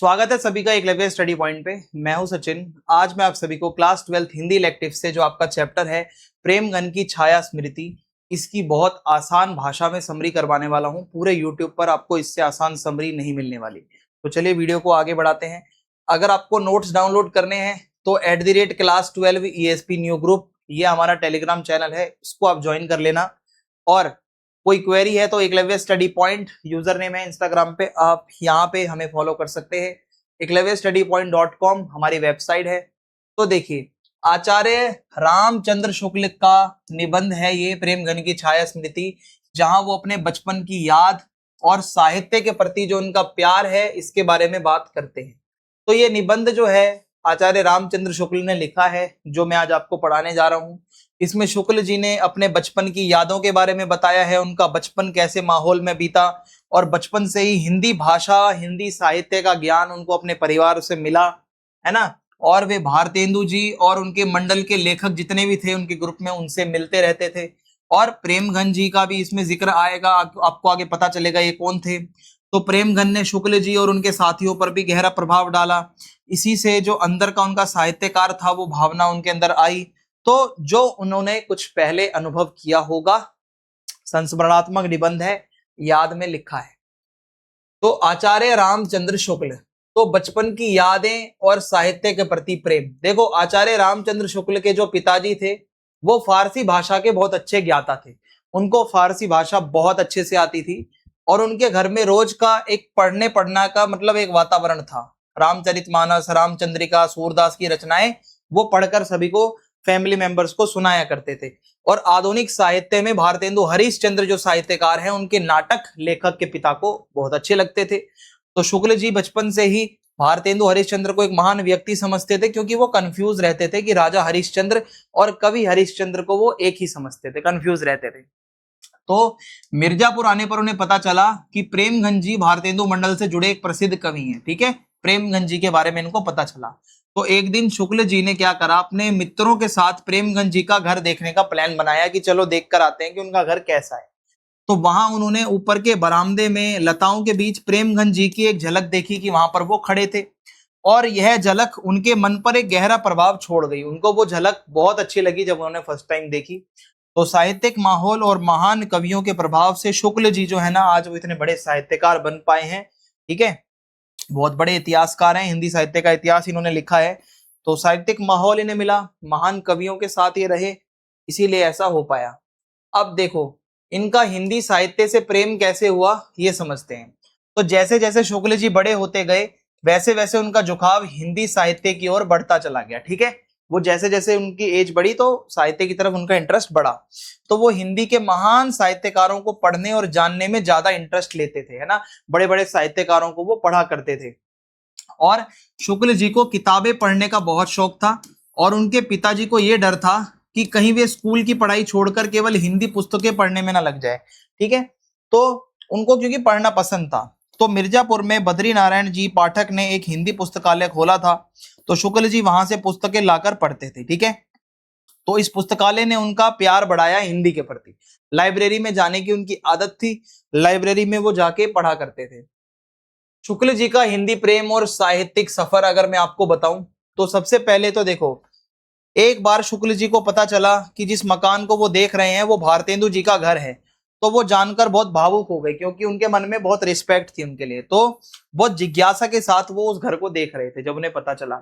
स्वागत है सभी का एकलव्य स्टडी पॉइंट पे। मैं हूं सचिन। आज मैं आप सभी को क्लास 12 हिंदी इलेक्टिव से जो आपका चैप्टर है प्रेमगन की छाया स्मृति, इसकी बहुत आसान भाषा में समरी करवाने वाला हूं। पूरे यूट्यूब पर आपको इससे आसान समरी नहीं मिलने वाली। तो चलिए वीडियो को आगे बढ़ाते हैं। अगर आपको नोट्स डाउनलोड करने हैं तो @class12 ESP न्यू ग्रुप, ये हमारा टेलीग्राम चैनल है, इसको आप ज्वाइन कर लेना। और कोई क्वेरी है तो Eklavya study point user name है इंस्टाग्राम पे, आप यहाँ पे हमें फॉलो कर सकते हैं। eklavyastudypoint.com हमारी वेबसाइट है। तो देखिए, आचार्य रामचंद्र शुक्ल का निबंध है ये प्रेमगन की छाया स्मृति, जहां वो अपने बचपन की याद और साहित्य के प्रति जो उनका प्यार है इसके बारे में बात करते हैं। तो ये निबंध जो है आचार्य रामचंद्र शुक्ल ने लिखा है, जो मैं आज आपको पढ़ाने जा रहा हूँ। इसमें शुक्ल जी ने अपने बचपन की यादों के बारे में बताया है, उनका बचपन कैसे माहौल में बीता और बचपन से ही हिंदी भाषा, हिंदी साहित्य का ज्ञान उनको अपने परिवार से मिला, है ना। और वे भारतेंदु जी और उनके मंडल के लेखक जितने भी थे उनके ग्रुप में, उनसे मिलते रहते थे। और प्रेमगन जी का भी इसमें जिक्र आएगा, आपको आगे पता चलेगा ये कौन थे। तो प्रेमगन ने शुक्ल जी और उनके साथियों पर भी गहरा प्रभाव डाला। इसी से जो अंदर का उनका साहित्यकार था वो भावना उनके अंदर आई। तो जो उन्होंने कुछ पहले अनुभव किया होगा, संस्मरणात्मक निबंध है, याद में लिखा है। तो आचार्य रामचंद्र शुक्ल, तो बचपन की यादें और साहित्य के प्रति प्रेम। देखो, आचार्य रामचंद्र शुक्ल के जो पिताजी थे वो फारसी भाषा के बहुत अच्छे ज्ञाता थे। उनको फारसी भाषा बहुत अच्छे से आती थी और उनके घर में रोज का एक पढ़ना का मतलब एक वातावरण था। रामचरितमानस, रामचंद्रिका, सूरदास की रचनाएं वो पढ़कर सभी को, फैमिली मेंबर्स को सुनाया करते थे। और आधुनिक साहित्य में भारतेंदु हरिश्चंद्र जो साहित्यकार हैं, उनके नाटक लेखक के पिता को बहुत अच्छे लगते थे। तो शुक्ल जी बचपन से ही भारतेंदु हरिश्चंद्र को एक महान व्यक्ति समझते थे, क्योंकि वो कंफ्यूज रहते थे कि राजा हरिश्चंद्र और कवि हरिश्चंद्र को वो एक ही समझते थे, कंफ्यूज रहते थे। तो मिर्जापुर आने पर उन्हें पता चला कि प्रेमगन जी भारतेंदु मंडल से जुड़े एक प्रसिद्ध कवि हैं। ठीक है, प्रेमगन जी के बारे में इनको पता चला। तो एक दिन शुक्ल जी ने क्या करा, अपने मित्रों के साथ प्रेमगन जी का घर देखने का प्लान बनाया कि चलो देख कर आते हैं कि उनका घर कैसा है। तो वहां उन्होंने ऊपर के बरामदे में लताओं के बीच प्रेमगन जी की एक झलक देखी कि वहां पर वो खड़े थे, और यह झलक उनके मन पर एक गहरा प्रभाव छोड़ गई। उनको वो झलक बहुत अच्छी लगी जब उन्होंने फर्स्ट टाइम देखी। तो साहित्यिक माहौल और महान कवियों के प्रभाव से शुक्ल जी जो है ना, आज वो इतने बड़े साहित्यकार बन पाए हैं। ठीक है, बहुत बड़े इतिहासकार हैं, हिंदी साहित्य का इतिहास इन्होंने लिखा है। तो साहित्यिक माहौल इन्हें मिला, महान कवियों के साथ ये रहे, इसीलिए ऐसा हो पाया। अब देखो, इनका हिंदी साहित्य से प्रेम कैसे हुआ ये समझते हैं। तो जैसे जैसे शुक्ल जी बड़े होते गए वैसे वैसे उनका झुकाव हिंदी साहित्य की ओर बढ़ता चला गया। ठीक है, वो जैसे जैसे उनकी एज बढ़ी तो साहित्य की तरफ उनका इंटरेस्ट बढ़ा। तो वो हिंदी के महान साहित्यकारों को पढ़ने और जानने में ज्यादा इंटरेस्ट लेते थे, है ना। बड़े बड़े साहित्यकारों को वो पढ़ा करते थे। और शुक्ल जी को किताबें पढ़ने का बहुत शौक था, और उनके पिताजी को यह डर था कि कहीं वे स्कूल की पढ़ाई छोड़कर केवल हिंदी पुस्तकें पढ़ने में ना लग जाए। ठीक है, तो उनको क्योंकि पढ़ना पसंद था, तो मिर्जापुर में बद्री नारायण जी पाठक ने एक हिंदी पुस्तकालय खोला था। तो शुक्ल जी वहां से पुस्तकें लाकर पढ़ते थे। ठीक है, तो इस पुस्तकालय ने उनका प्यार बढ़ाया हिंदी के प्रति। लाइब्रेरी में जाने की उनकी आदत थी, लाइब्रेरी में वो जाके पढ़ा करते थे। शुक्ल जी का हिंदी प्रेम और साहित्यिक सफर अगर मैं आपको बताऊं तो सबसे पहले तो देखो, एक बार शुक्ल जी को पता चला कि जिस मकान को वो देख रहे हैं वो भारतेंदु जी का घर है। तो वो जानकर बहुत भावुक हो गए, क्योंकि उनके मन में बहुत रिस्पेक्ट थी उनके लिए। तो बहुत जिज्ञासा के साथ वो उस घर को देख रहे थे जब उन्हें पता चला।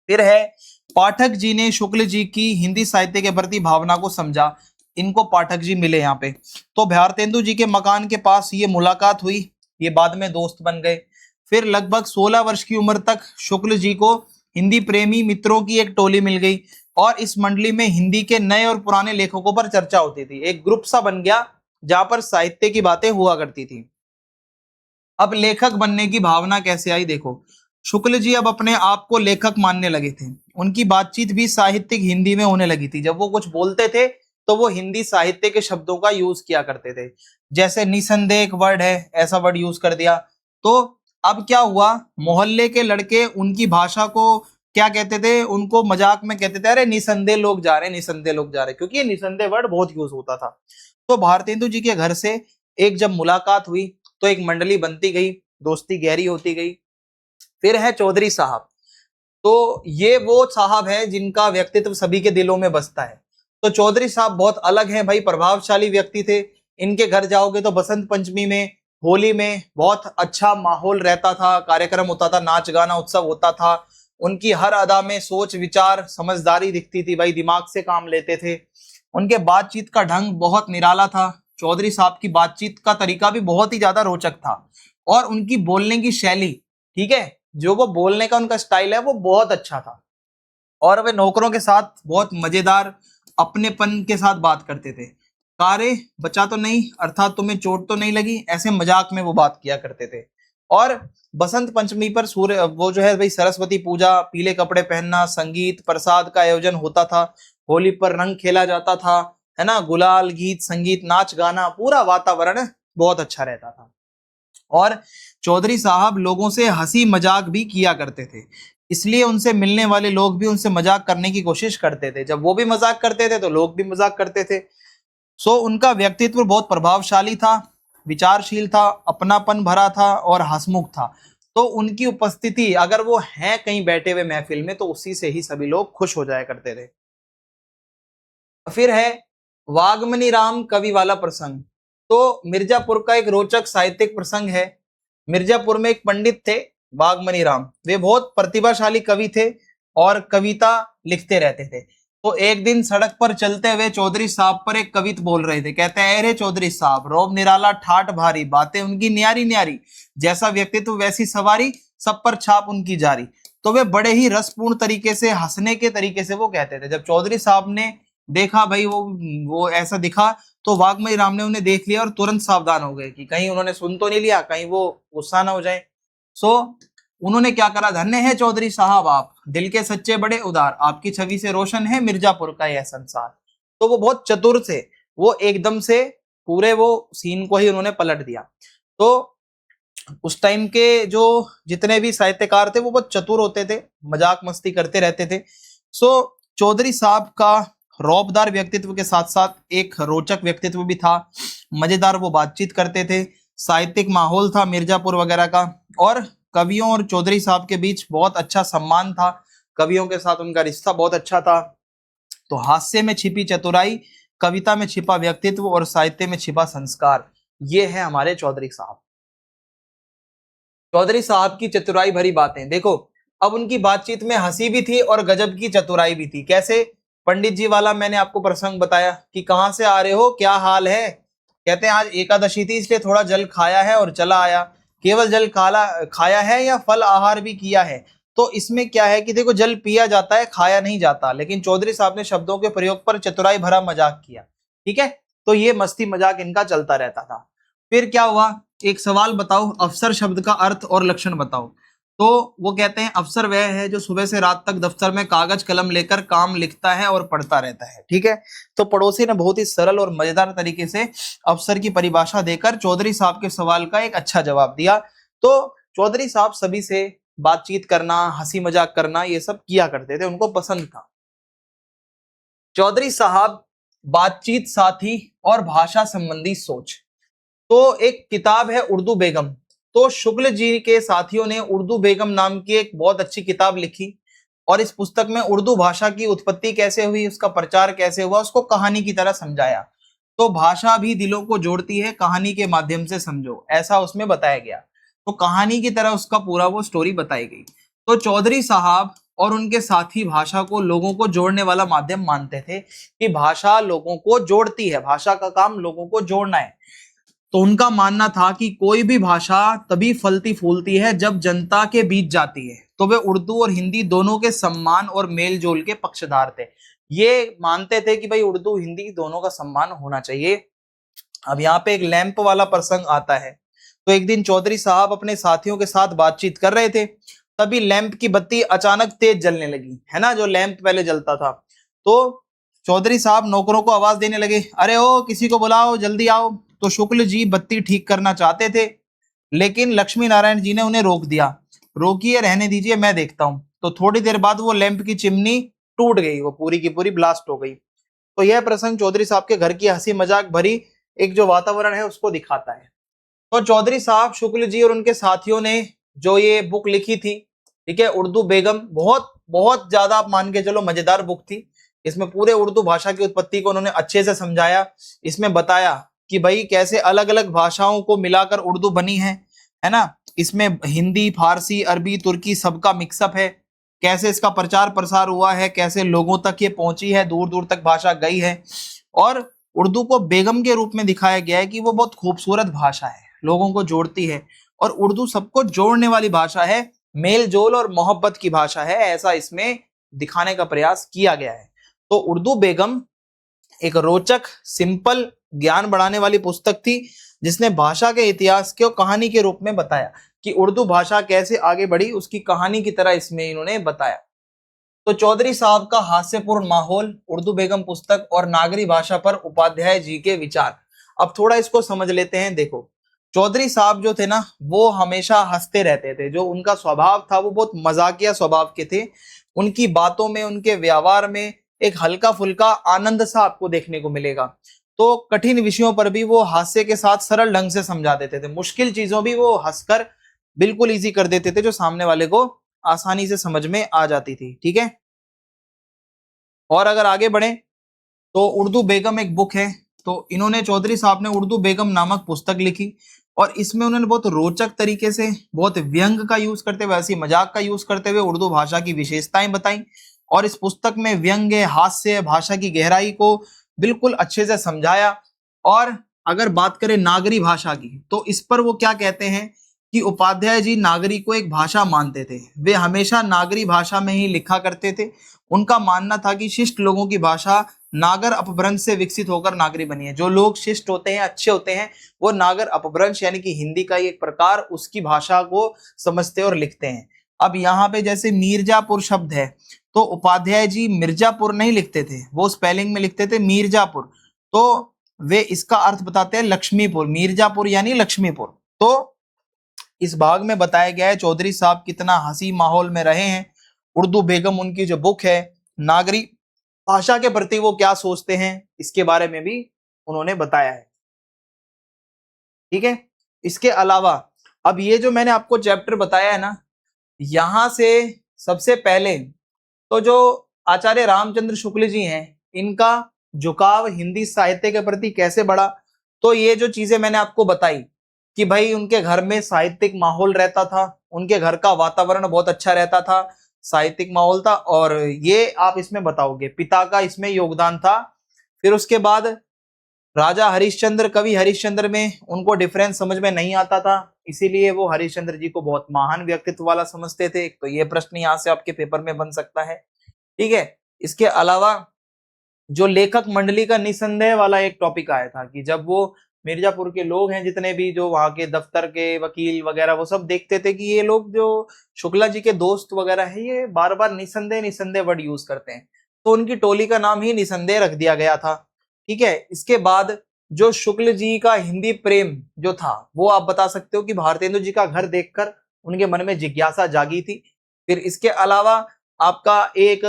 फिर है, पाठक जी ने शुक्ल जी की हिंदी साहित्य के प्रति भावना को समझा। इनको पाठक जी मिले यहाँ पे, तो भारतेंदु जी के मकान के पास ये मुलाकात हुई, ये बाद में दोस्त बन गए। फिर लगभग 16 वर्ष की उम्र तक शुक्ल जी को हिंदी प्रेमी मित्रों की एक टोली मिल गई, और इस मंडली में हिंदी के नए और पुराने लेखकों पर चर्चा होती थी। एक ग्रुप सा बन गया जहां पर साहित्य की बातें हुआ करती थी। अब लेखक बनने की भावना कैसे आई, देखो, शुक्ल जी अब अपने आप को लेखक मानने लगे थे। उनकी बातचीत भी साहित्यिक हिंदी में होने लगी थी। जब वो कुछ बोलते थे तो वो हिंदी साहित्य के शब्दों का यूज किया करते थे। जैसे निसंदेह एक वर्ड है, ऐसा वर्ड यूज कर दिया। तो अब क्या हुआ, मोहल्ले के लड़के उनकी भाषा को क्या कहते थे, उनको मजाक में कहते थे, अरे निसंदेह लोग जा रहे हैं, निसंदेह लोग जा रहे हैं, क्योंकि ये निसंदेह वर्ड बहुत यूज होता था। तो भारतेंदु जी के घर से एक जब मुलाकात हुई तो एक मंडली बनती गई, दोस्ती गहरी होती गई। फिर है चौधरी साहब। तो ये वो साहब है जिनका व्यक्तित्व सभी के दिलों में बसता है। तो चौधरी साहब बहुत अलग हैं भाई, प्रभावशाली व्यक्ति थे। इनके घर जाओगे तो बसंत पंचमी में, होली में बहुत अच्छा माहौल रहता था, कार्यक्रम होता था, नाच गाना उत्सव होता था। उनकी हर अदा में सोच विचार समझदारी दिखती थी भाई, दिमाग से काम लेते थे। उनके बातचीत का ढंग बहुत निराला था। चौधरी साहब की बातचीत का तरीका भी बहुत ही ज्यादा रोचक था, और उनकी बोलने की शैली, ठीक है, जो वो बोलने का उनका स्टाइल है वो बहुत अच्छा था। और वे नौकरों के साथ बहुत मजेदार अपनेपन के साथ बात करते थे। कारे बचा तो नहीं, अर्थात तुम्हें चोट तो नहीं लगी, ऐसे मजाक में वो बात किया करते थे। और बसंत पंचमी पर सूर्य वो जो है भाई सरस्वती पूजा, पीले कपड़े पहनना, संगीत प्रसाद का आयोजन होता था। होली पर रंग खेला जाता था, है ना, गुलाल, गीत संगीत, नाच गाना, पूरा वातावरण बहुत अच्छा रहता था। और चौधरी साहब लोगों से हंसी मजाक भी किया करते थे, इसलिए उनसे मिलने वाले लोग भी उनसे मजाक करने की कोशिश करते थे। जब वो भी मजाक करते थे तो लोग भी मजाक करते थे। सो उनका व्यक्तित्व बहुत प्रभावशाली था, विचारशील था, अपनापन भरा था और हंसमुख था। तो उनकी उपस्थिति, अगर वो हैं कहीं बैठे हुए महफिल में, तो उसी से ही सभी लोग खुश हो जाया करते थे। फिर है वाग्मनी राम कवि वाला प्रसंग। तो मिर्जापुर का एक रोचक साहित्यिक प्रसंग है। मिर्जापुर में एक पंडित थे वाग्मनी राम, वे बहुत प्रतिभाशाली कवि थे और कविता लिखते रहते थे। तो एक दिन सड़क पर चलते हुए चौधरी साहब पर एक कवित बोल रहे थे। कहते हैं, अरे चौधरी साहब, रोब निराला ठाठ भारी, बातें उनकी न्यारी न्यारी, जैसा व्यक्तित्व वैसी सवारी, सब पर छाप उनकी जारी। तो वे बड़े ही रसपूर्ण तरीके से, हंसने के तरीके से वो कहते थे। जब चौधरी साहब ने देखा भाई वो ऐसा दिखा, तो वाग्मई राम ने उन्हें देख लिया और तुरंत सावधान हो गए कि कहीं उन्होंने सुन तो नहीं लिया, कहीं वो गुस्सा ना हो जाए। सो उन्होंने क्या करा, धन्य है चौधरी साहब आप, दिल के सच्चे बड़े उदार, आपकी छवि से रोशन है मिर्जापुर का यह संसार। तो वो बहुत चतुर थे, वो एकदम से पूरे वो सीन को ही उन्होंने पलट दिया। तो उस टाइम के जो जितने भी साहित्यकार थे वो बहुत चतुर होते थे, मजाक मस्ती करते रहते थे। सो चौधरी साहब का रौबदार व्यक्तित्व के साथ साथ एक रोचक व्यक्तित्व भी था। मजेदार वो बातचीत करते थे, साहित्यिक माहौल था मिर्जापुर वगैरह का, और कवियों और चौधरी साहब के बीच बहुत अच्छा सम्मान था। कवियों के साथ उनका रिश्ता बहुत अच्छा था। तो हास्य में छिपी चतुराई, कविता में छिपा व्यक्तित्व और साहित्य में छिपा संस्कार, ये है हमारे चौधरी साहब। चौधरी साहब की चतुराई भरी बातें देखो। अब उनकी बातचीत में हंसी भी थी और गजब की चतुराई भी थी। कैसे? पंडित जी वाला मैंने आपको प्रसंग बताया कि कहां से आ रहे हो, क्या हाल है। कहते हैं आज एकादशी थी इसलिए थोड़ा जल खाया है और चला आया। केवल जल खाया है या फल आहार भी किया है? तो इसमें क्या है कि देखो, जल पिया जाता है, खाया नहीं जाता। लेकिन चौधरी साहब ने शब्दों के प्रयोग पर चतुराई भरा मजाक किया। ठीक है, तो ये मस्ती मजाक इनका चलता रहता था। फिर क्या हुआ, एक सवाल बताओ, अफसर शब्द का अर्थ और लक्षण बताओ। तो वो कहते हैं, अफसर वह है जो सुबह से रात तक दफ्तर में कागज कलम लेकर काम लिखता है और पढ़ता रहता है। ठीक है, तो पड़ोसी ने बहुत ही सरल और मजेदार तरीके से अफसर की परिभाषा देकर चौधरी साहब के सवाल का एक अच्छा जवाब दिया। तो चौधरी साहब सभी से बातचीत करना, हंसी मजाक करना, ये सब किया करते थे, उनको पसंद था। चौधरी साहब बातचीत साथी और भाषा संबंधी सोच। तो एक किताब है उर्दू बेगम। तो शुक्ल जी के साथियों ने उर्दू बेगम नाम की एक बहुत अच्छी किताब लिखी, और इस पुस्तक में उर्दू भाषा की उत्पत्ति कैसे हुई, उसका प्रचार कैसे हुआ, उसको कहानी की तरह समझाया। तो भाषा भी दिलों को जोड़ती है, कहानी के माध्यम से समझो, ऐसा उसमें बताया गया। तो कहानी की तरह उसका पूरा वो स्टोरी बताई गई। तो चौधरी साहब और उनके साथी भाषा को लोगों को जोड़ने वाला माध्यम मानते थे कि भाषा लोगों को जोड़ती है, भाषा का काम लोगों को जोड़ना है। तो उनका मानना था कि कोई भी भाषा तभी फलती फूलती है जब जनता के बीच जाती है। तो वे उर्दू और हिंदी दोनों के सम्मान और मेल जोल के पक्षधार थे। ये मानते थे कि भाई उर्दू हिंदी दोनों का सम्मान होना चाहिए। अब यहाँ पे एक लैंप वाला प्रसंग आता है। तो एक दिन चौधरी साहब अपने साथियों के साथ बातचीत कर रहे थे, तभी लैंप की बत्ती अचानक तेज जलने लगी, है ना, जो लैंप पहले जलता था। तो चौधरी साहब नौकरों को आवाज देने लगे, अरे ओ किसी को बुलाओ, जल्दी आओ। तो शुक्ल जी बत्ती ठीक करना चाहते थे, लेकिन लक्ष्मी नारायण जी ने उन्हें रोक दिया। रोकिए, रहने दीजिए, मैं देखता हूं। तो थोड़ी देर बाद वो लैंप की चिमनी टूट गई, वो पूरी की पूरी ब्लास्ट हो गई। तो यह प्रसंग चौधरी साहब के घर की हंसी मजाक भरी एक जो वातावरण है उसको दिखाता है। तो चौधरी साहब, शुक्ल जी और उनके साथियों ने जो ये बुक लिखी थी, ठीक है। उर्दू बेगम बहुत बहुत ज्यादा आप मान के चलो मजेदार बुक थी। इसमें पूरे उर्दू भाषा की उत्पत्ति को उन्होंने अच्छे से समझाया। इसमें बताया कि भाई कैसे अलग अलग भाषाओं को मिलाकर उर्दू बनी है ना। इसमें हिंदी, फारसी, अरबी, तुर्की सबका मिक्सअप है। कैसे इसका प्रचार प्रसार हुआ है, कैसे लोगों तक ये पहुंची है, दूर दूर तक भाषा गई है। और उर्दू को बेगम के रूप में दिखाया गया है कि वो बहुत खूबसूरत भाषा है, लोगों को जोड़ती है और उर्दू सबको जोड़ने वाली भाषा है, मेल जोल और मोहब्बत की भाषा है, ऐसा इसमें दिखाने का प्रयास किया गया है। तो उर्दू बेगम एक रोचक, सिंपल, ज्ञान बढ़ाने वाली पुस्तक थी जिसने भाषा के इतिहास को कहानी के रूप में बताया कि उर्दू भाषा कैसे आगे बढ़ी, उसकी कहानी की तरह इसमें इन्होंने बताया। तो चौधरी साहब का हास्यपूर्ण माहौल, उर्दू बेगम पुस्तक और नागरी भाषा पर उपाध्याय जी के विचार। अब थोड़ा इसको समझ लेते हैं। देखो, चौधरी साहब जो थे ना, वो हमेशा हंसते रहते थे। जो उनका स्वभाव था वो बहुत मजाकिया स्वभाव के थे। उनकी बातों में, उनके व्यवहार में एक हल्का फुल्का आनंद सा आपको देखने को मिलेगा। तो कठिन विषयों पर भी वो हास्य के साथ सरल ढंग से समझा देते थे। मुश्किल चीजों भी वो हंसकर बिल्कुल इजी कर देते थे, जो सामने वाले को आसानी से समझ में आ जाती थी। ठीक है। और अगर आगे बढ़े तो उर्दू बेगम एक बुक है। तो इन्होंने, चौधरी साहब ने उर्दू बेगम नामक पुस्तक लिखी और इसमें उन्होंने बहुत रोचक तरीके से, बहुत व्यंग का यूज करते हुए, ऐसी मजाक का यूज करते हुए उर्दू भाषा की विशेषताएं बताई। और इस पुस्तक में व्यंग, हास्य, भाषा की गहराई को बिल्कुल अच्छे से समझाया। और अगर बात करें नागरी भाषा की, तो इस पर वो क्या कहते हैं कि उपाध्याय जी नागरी को एक भाषा मानते थे। वे हमेशा नागरी भाषा में ही लिखा करते थे। उनका मानना था कि शिष्ट लोगों की भाषा नागर अपभ्रंश से विकसित होकर नागरी बनी है। जो लोग शिष्ट होते हैं, अच्छे होते हैं, वो नागर अपभ्रंश यानी कि हिंदी का ही एक प्रकार, उसकी भाषा को समझते और लिखते हैं। अब यहाँ पे जैसे मिर्जापुर शब्द है, तो उपाध्याय जी मिर्जापुर नहीं लिखते थे, वो स्पेलिंग में लिखते थे मिर्जापुर। तो वे इसका अर्थ बताते हैं लक्ष्मीपुर, मिर्जापुर यानी लक्ष्मीपुर। तो इस भाग में बताया गया है चौधरी साहब कितना हंसी माहौल में रहे हैं। उर्दू बेगम उनकी जो बुक है, नागरी भाषा के प्रति वो क्या सोचते हैं, इसके बारे में भी उन्होंने बताया है। ठीक है। इसके अलावा अब ये जो मैंने आपको चैप्टर बताया है ना, यहां से सबसे पहले तो जो आचार्य रामचंद्र शुक्ल जी हैं, इनका झुकाव हिंदी साहित्य के प्रति कैसे बढ़ा। तो ये जो चीजें मैंने आपको बताई कि भाई उनके घर में साहित्यिक माहौल रहता था, उनके घर का वातावरण बहुत अच्छा रहता था, साहित्यिक माहौल था, और ये आप इसमें बताओगे पिता का इसमें योगदान था। फिर उसके बाद राजा हरिश्चंद्र, कवि हरिश्चंद्र में उनको डिफरेंस समझ में नहीं आता था, इसीलिए वो हरिश्चंद्र जी को बहुत महान व्यक्तित्व वाला समझते थे। तो ये प्रश्न यहाँ से आपके पेपर में बन सकता है। ठीक है। इसके अलावा जो लेखक मंडली का निसंदेह वाला एक टॉपिक आया था कि जब वो मिर्जापुर के लोग हैं, जितने भी जो वहां के दफ्तर के वकील वगैरह, वो सब देखते थे कि ये लोग जो शुक्ला जी के दोस्त वगैरह है, ये बार बार निसंदेह निसंदेह वर्ड यूज करते हैं, तो उनकी टोली का नाम ही निसंदेह रख दिया गया था। ठीक है। इसके बाद जो शुक्ल जी का हिंदी प्रेम जो था, वो आप बता सकते हो कि भारतेंदु जी का घर देखकर उनके मन में जिज्ञासा जागी थी। फिर इसके अलावा आपका एक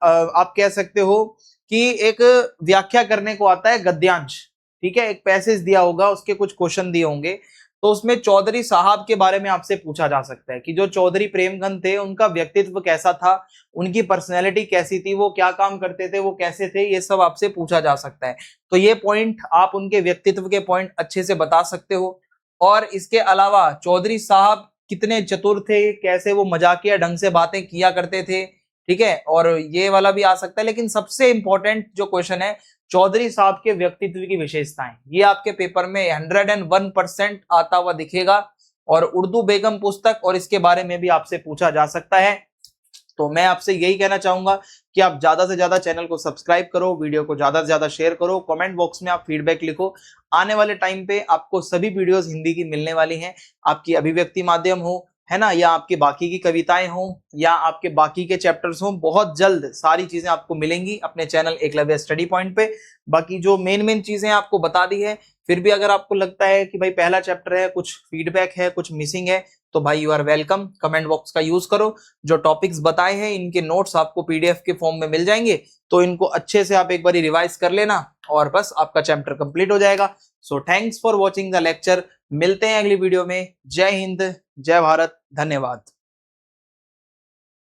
आप कह सकते हो कि एक व्याख्या करने को आता है गद्यांश। ठीक है। एक पैसेज दिया होगा, उसके कुछ क्वेश्चन दिए होंगे, तो उसमें चौधरी साहब के बारे में आपसे पूछा जा सकता है कि जो चौधरी प्रेमगंज थे, उनका व्यक्तित्व कैसा था, उनकी पर्सनैलिटी कैसी थी, वो क्या काम करते थे, वो कैसे थे, ये सब आपसे पूछा जा सकता है। तो ये पॉइंट आप उनके व्यक्तित्व के पॉइंट अच्छे से बता सकते हो। और इसके अलावा चौधरी साहब कितने चतुर थे, कैसे वो मजाकिया ढंग से बातें किया करते थे। ठीक है। और ये वाला भी आ सकता है, लेकिन सबसे इंपॉर्टेंट जो क्वेश्चन है, चौधरी साहब के व्यक्तित्व की विशेषताएं, ये आपके पेपर में 101% आता हुआ दिखेगा। और उर्दू बेगम पुस्तक और इसके बारे में भी आपसे पूछा जा सकता है। तो मैं आपसे यही कहना चाहूंगा कि आप ज्यादा से ज्यादा चैनल को सब्सक्राइब करो, वीडियो को ज्यादा से ज्यादा शेयर करो, कमेंट बॉक्स में आप फीडबैक लिखो। आने वाले टाइम पे आपको सभी वीडियोस हिंदी की मिलने वाली हैं। आपकी अभिव्यक्ति माध्यम हो, है ना, या आपकी बाकी की कविताएं हो, या आपके बाकी के चैप्टर्स हो, बहुत जल्द सारी चीजें आपको मिलेंगी अपने चैनल एकलव्य स्टडी पॉइंट पे। बाकी जो मेन चीजें आपको बता दी है, फिर भी अगर आपको लगता है कि भाई पहला चैप्टर है, कुछ फीडबैक है, कुछ मिसिंग है, तो भाई you are welcome, comment box का यूज करो। जो टॉपिक्स बताए हैं, इनके नोट्स आपको पीडीएफ के फॉर्म में मिल जाएंगे, तो इनको अच्छे से आप एक बार रिवाइज कर लेना और बस आपका चैप्टर कंप्लीट हो जाएगा। So thanks for watching the lecture. मिलते हैं अगली वीडियो में। जय हिंद, जय भारत, धन्यवाद।